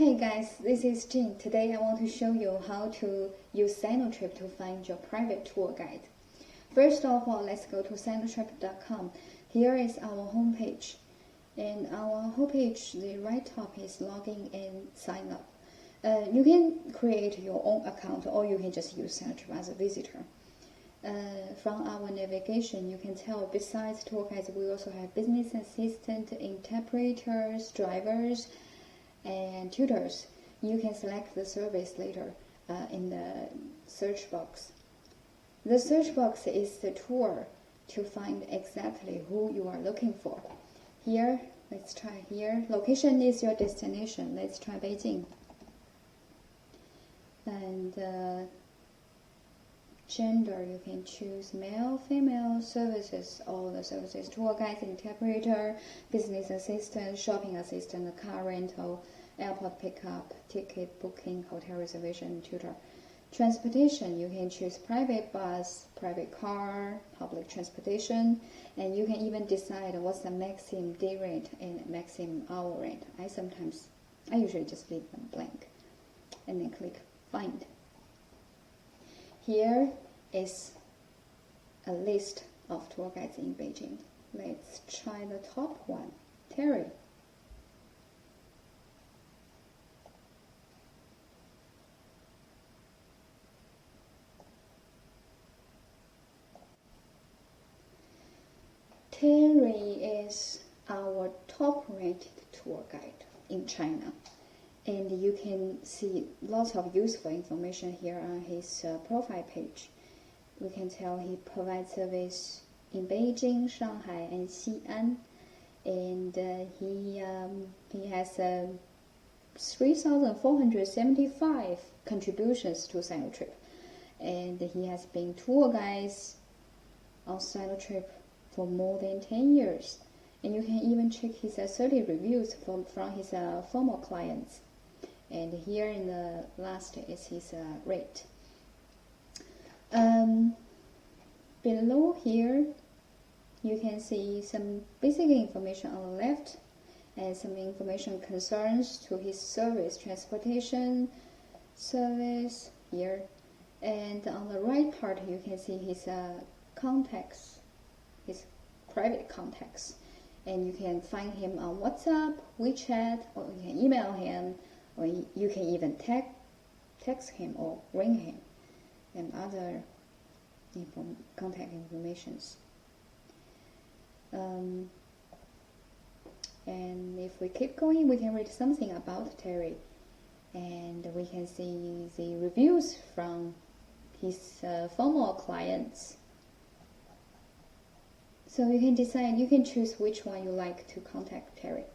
Hey guys, this is Jin. Today I want to show you how to use Synotrip to find your private tour guide. First of all, let's go to synotrip.com. Here is our homepage. And our homepage, the right top is login and sign up. You can create your own account or you can just use Synotrip as a visitor. From our navigation, you can tell besides tour guides, we also have business assistant, interpreters, drivers, and tutors. You can select the service later in the search box. The search box is the tool to find exactly who you are looking for. Here, let's try here. Location is your destination. Let's try Beijing. And gender, you can choose male, female, services, all the services, tour guide, interpreter, business assistant, shopping assistant, car rental, airport pickup, ticket booking, hotel reservation, tutor. Transportation, you can choose private bus, private car, public transportation, and you can even decide what's the maximum day rate and maximum hour rate. I usually just leave them blank and then click find. Here is a list of tour guides in Beijing. Let's try the top one, Terry. Terry is our top-rated tour guide in China. And you can see lots of useful information here on his profile page. We can tell he provides service in Beijing, Shanghai, and Xi'an. And he has 3,475 contributions to Synotrip. And he has been tour guides on Synotrip for more than 10 years. And you can even check his 30 reviews from his former clients. And here in the last is his rate. Below here, you can see some basic information on the left and some information concerns to his service, transportation service here. And on the right part, you can see his contacts, his private contacts. And you can find him on WhatsApp, WeChat, or you can email him, or you can even text him or ring him, and other contact informations. And if we keep going, we can read something about Terry, and we can see the reviews from his former clients. So you can decide, you can choose which one you like to contact Terry.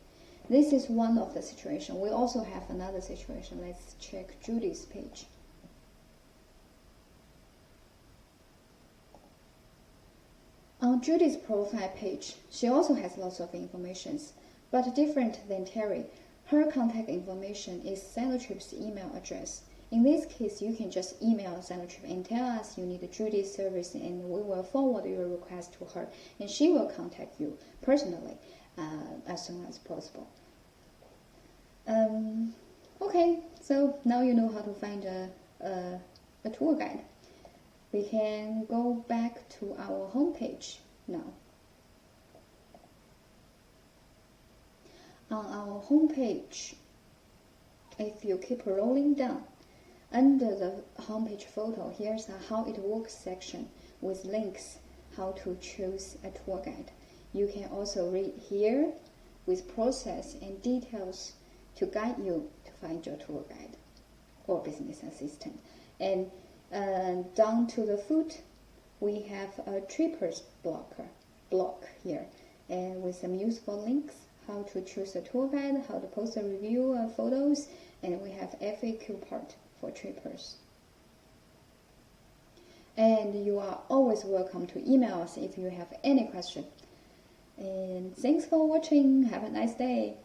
This is one of the situations. We also have another situation. Let's check Judy's page. On Judy's profile page, she also has lots of information, but different than Terry. Her contact information is Synotrip's email address. In this case, you can just email Synotrip and tell us you need Judy's service, and we will forward your request to her, and she will contact you personally as soon as possible. Okay, so now you know how to find a tour guide. We can go back to our homepage now. On our homepage, if you keep rolling down, under the homepage photo, here's a how it works section with links how to choose a tour guide. You can also read here with process and details to guide you to find your tour guide or business assistant. And down to the foot, we have a trippers block here, and with some useful links, how to choose a tour guide, how to post a review photos, and we have FAQ part for trippers. And you are always welcome to email us if you have any question. And thanks for watching. Have a nice day.